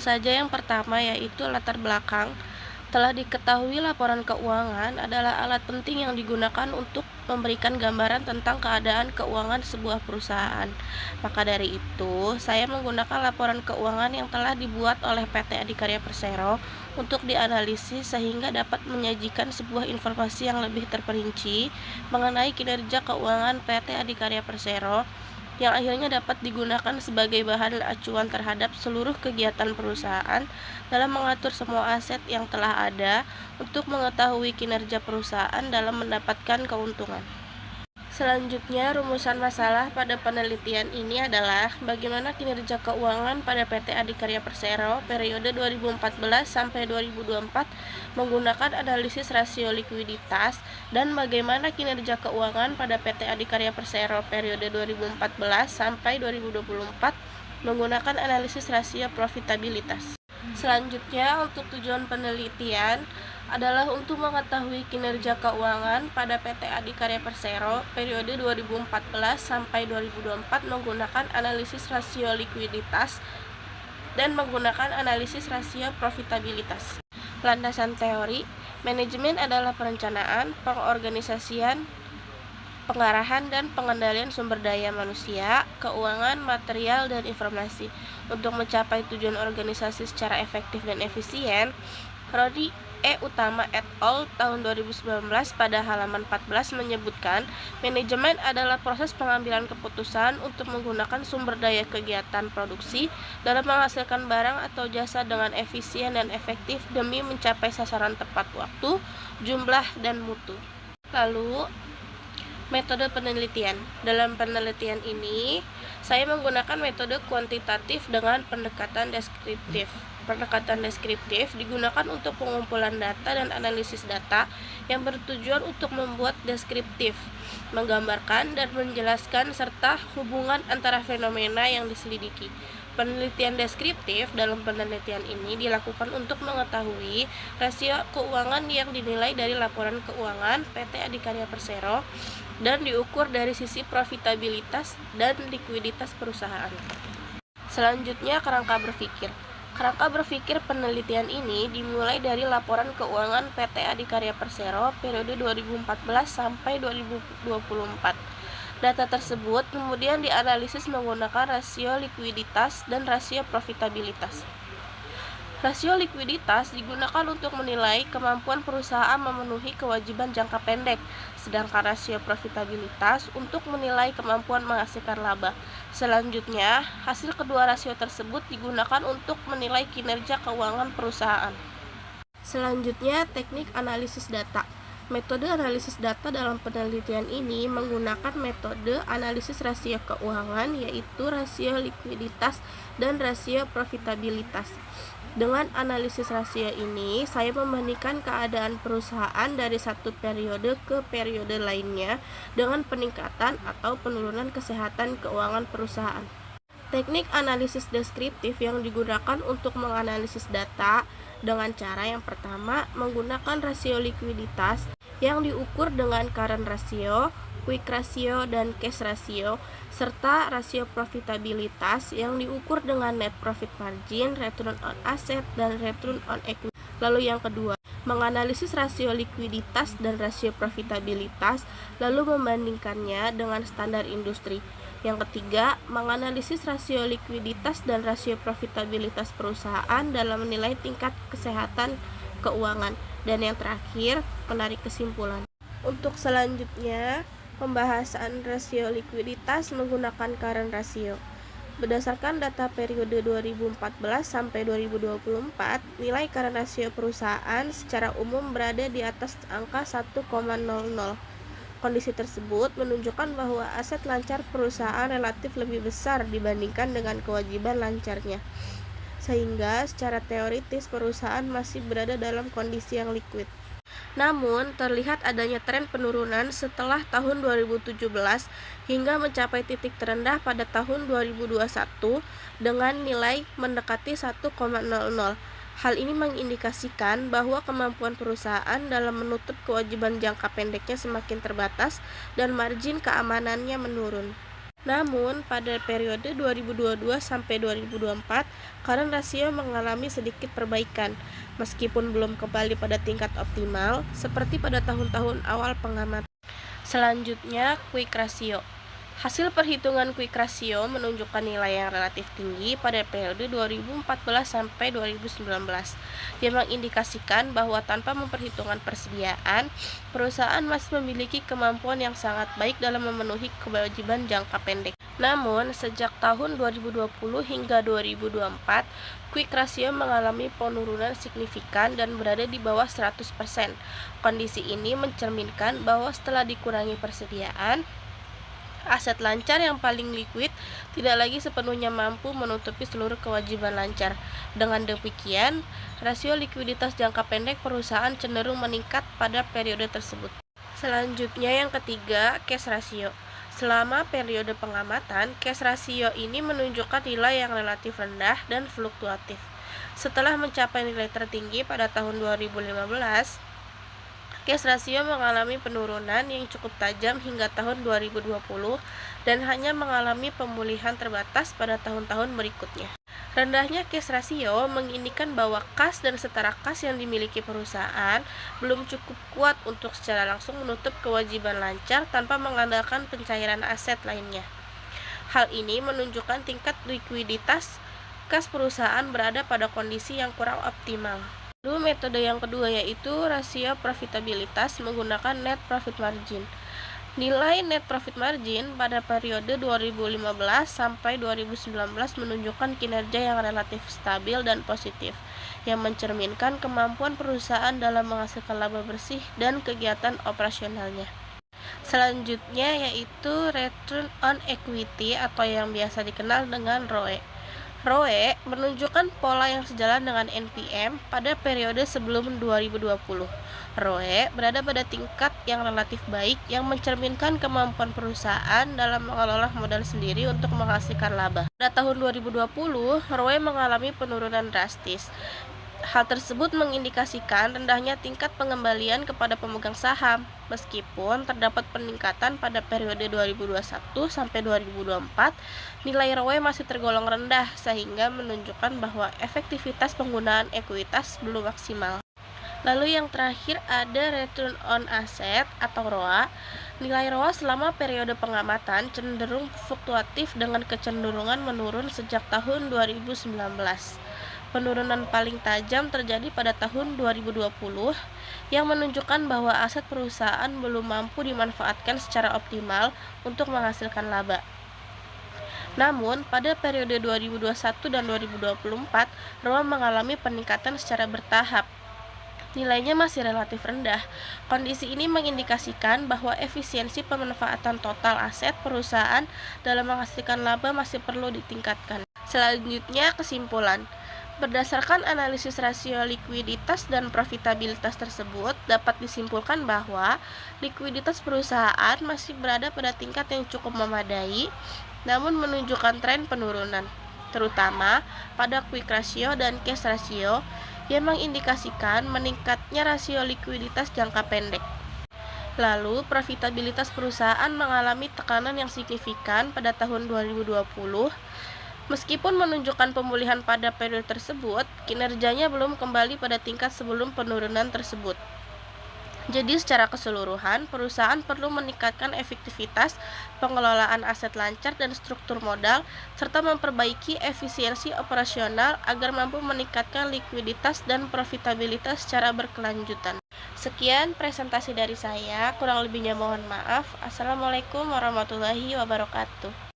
saja yang pertama, yaitu latar belakang. Telah diketahui laporan keuangan adalah alat penting yang digunakan untuk memberikan gambaran tentang keadaan keuangan sebuah perusahaan. Maka dari itu, saya menggunakan laporan keuangan yang telah dibuat oleh PT Adikarya Persero untuk dianalisis sehingga dapat menyajikan sebuah informasi yang lebih terperinci mengenai kinerja keuangan PT Adikarya Persero yang akhirnya dapat digunakan sebagai bahan acuan terhadap seluruh kegiatan perusahaan dalam mengatur semua aset yang telah ada untuk mengetahui kinerja perusahaan dalam mendapatkan keuntungan. Selanjutnya, rumusan masalah pada penelitian ini adalah bagaimana kinerja keuangan pada PT Adikarya Persero periode 2014 sampai 2024 menggunakan analisis rasio likuiditas dan bagaimana kinerja keuangan pada PT Adikarya Persero periode 2014 sampai 2024 menggunakan analisis rasio profitabilitas. Selanjutnya, untuk tujuan penelitian adalah untuk mengetahui kinerja keuangan pada PT Adikarya Persero periode 2014 sampai 2024 menggunakan analisis rasio likuiditas dan menggunakan analisis rasio profitabilitas. Landasan teori, manajemen adalah perencanaan, pengorganisasian, pengarahan dan pengendalian sumber daya manusia, keuangan, material, dan informasi. Untuk mencapai tujuan organisasi secara efektif dan efisien, Rodi Utama et al. Tahun 2019 pada halaman 14 menyebutkan, manajemen adalah proses pengambilan keputusan untuk menggunakan sumber daya kegiatan produksi dalam menghasilkan barang atau jasa dengan efisien dan efektif demi mencapai sasaran tepat waktu, jumlah, dan mutu. Lalu, metode penelitian. Dalam penelitian ini, saya menggunakan metode kuantitatif dengan pendekatan deskriptif. Pendekatan deskriptif digunakan untuk pengumpulan data dan analisis data yang bertujuan untuk membuat deskriptif, menggambarkan dan menjelaskan serta hubungan antara fenomena yang diselidiki. Penelitian deskriptif dalam penelitian ini dilakukan untuk mengetahui rasio keuangan yang dinilai dari laporan keuangan PT Adikarya Persero dan diukur dari sisi profitabilitas dan likuiditas perusahaan. Selanjutnya, kerangka berpikir. Kerangka berpikir penelitian ini dimulai dari laporan keuangan PT Adikarya Persero periode 2014 sampai 2024. Data tersebut kemudian dianalisis menggunakan rasio likuiditas dan rasio profitabilitas. Rasio likuiditas digunakan untuk menilai kemampuan perusahaan memenuhi kewajiban jangka pendek, sedangkan rasio profitabilitas untuk menilai kemampuan menghasilkan laba. Selanjutnya, hasil kedua rasio tersebut digunakan untuk menilai kinerja keuangan perusahaan. Selanjutnya, teknik analisis data. Metode analisis data dalam penelitian ini menggunakan metode analisis rasio keuangan, yaitu rasio likuiditas dan rasio profitabilitas. Dengan analisis rasio ini, saya membandingkan keadaan perusahaan dari satu periode ke periode lainnya dengan peningkatan atau penurunan kesehatan keuangan perusahaan. Teknik analisis deskriptif yang digunakan untuk menganalisis data dengan cara yang pertama menggunakan rasio likuiditas yang diukur dengan current ratio, quick ratio, dan cash ratio, serta rasio profitabilitas yang diukur dengan net profit margin, return on asset, dan return on equity. Lalu yang kedua, menganalisis rasio likuiditas dan rasio profitabilitas, lalu membandingkannya dengan standar industri. Yang ketiga, menganalisis rasio likuiditas dan rasio profitabilitas perusahaan dalam menilai tingkat kesehatan keuangan. Dan yang terakhir, menarik kesimpulan. Untuk selanjutnya, pembahasan rasio likuiditas menggunakan current ratio. Berdasarkan data periode 2014 sampai 2024, nilai current ratio perusahaan secara umum berada di atas angka 1,00. Kondisi tersebut menunjukkan bahwa aset lancar perusahaan relatif lebih besar dibandingkan dengan kewajiban lancarnya, sehingga secara teoritis perusahaan masih berada dalam kondisi yang liquid. Namun, terlihat adanya tren penurunan setelah tahun 2017 hingga mencapai titik terendah pada tahun 2021 dengan nilai mendekati 1,00. Hal ini mengindikasikan bahwa kemampuan perusahaan dalam menutup kewajiban jangka pendeknya semakin terbatas dan margin keamanannya menurun. Namun, pada periode 2022 sampai 2024, current ratio mengalami sedikit perbaikan, meskipun belum kembali pada tingkat optimal, seperti pada tahun-tahun awal pengamatan. Selanjutnya, quick ratio. Hasil perhitungan quick ratio menunjukkan nilai yang relatif tinggi pada periode 2014 sampai 2019, yang mengindikasikan bahwa tanpa memperhitungkan persediaan, perusahaan masih memiliki kemampuan yang sangat baik dalam memenuhi kewajiban jangka pendek. Namun, sejak tahun 2020 hingga 2024, quick ratio mengalami penurunan signifikan dan berada di bawah 100%. Kondisi ini mencerminkan bahwa setelah dikurangi persediaan, aset lancar yang paling liquid tidak lagi sepenuhnya mampu menutupi seluruh kewajiban lancar. Dengan demikian, rasio likuiditas jangka pendek perusahaan cenderung meningkat pada periode tersebut. Selanjutnya yang ketiga, cash ratio. Selama periode pengamatan, cash ratio ini menunjukkan nilai yang relatif rendah dan fluktuatif. Setelah mencapai nilai tertinggi pada tahun 2015, cash ratio mengalami penurunan yang cukup tajam hingga tahun 2020 dan hanya mengalami pemulihan terbatas pada tahun-tahun berikutnya. Rendahnya cash ratio menginginkan bahwa kas dan setara kas yang dimiliki perusahaan belum cukup kuat untuk secara langsung menutup kewajiban lancar tanpa mengandalkan pencairan aset lainnya. Hal ini menunjukkan tingkat likuiditas kas perusahaan berada pada kondisi yang kurang optimal. Lalu metode yang kedua yaitu rasio profitabilitas menggunakan net profit margin. Nilai net profit margin pada periode 2015 sampai 2019 menunjukkan kinerja yang relatif stabil dan positif, yang mencerminkan kemampuan perusahaan dalam menghasilkan laba bersih dan kegiatan operasionalnya. Selanjutnya yaitu return on equity atau yang biasa dikenal dengan ROE. ROE menunjukkan pola yang sejalan dengan NPM pada periode sebelum 2020. ROE berada pada tingkat yang relatif baik yang mencerminkan kemampuan perusahaan dalam mengelola modal sendiri untuk menghasilkan laba. Pada tahun 2020, ROE mengalami penurunan drastis. Hal tersebut mengindikasikan rendahnya tingkat pengembalian kepada pemegang saham, meskipun terdapat peningkatan pada periode 2021 sampai 2024, nilai ROE masih tergolong rendah sehingga menunjukkan bahwa efektivitas penggunaan ekuitas belum maksimal. Lalu yang terakhir ada return on asset atau ROA. Nilai ROA selama periode pengamatan cenderung fluktuatif dengan kecenderungan menurun sejak tahun 2019. Penurunan paling tajam terjadi pada tahun 2020 yang menunjukkan bahwa aset perusahaan belum mampu dimanfaatkan secara optimal untuk menghasilkan laba. Namun, pada periode 2021 dan 2024, ROA mengalami peningkatan secara bertahap. Nilainya masih relatif rendah. Kondisi ini mengindikasikan bahwa efisiensi pemanfaatan total aset perusahaan dalam menghasilkan laba masih perlu ditingkatkan. Selanjutnya, kesimpulan. Berdasarkan analisis rasio likuiditas dan profitabilitas tersebut, dapat disimpulkan bahwa likuiditas perusahaan masih berada pada tingkat yang cukup memadai, namun menunjukkan tren penurunan, terutama pada quick ratio dan cash ratio, yang mengindikasikan meningkatnya rasio likuiditas jangka pendek. Lalu, profitabilitas perusahaan mengalami tekanan yang signifikan pada tahun 2020. Meskipun menunjukkan pemulihan pada periode tersebut, kinerjanya belum kembali pada tingkat sebelum penurunan tersebut. Jadi secara keseluruhan, perusahaan perlu meningkatkan efektivitas pengelolaan aset lancar dan struktur modal, serta memperbaiki efisiensi operasional agar mampu meningkatkan likuiditas dan profitabilitas secara berkelanjutan. Sekian presentasi dari saya, kurang lebihnya mohon maaf. Assalamualaikum warahmatullahi wabarakatuh.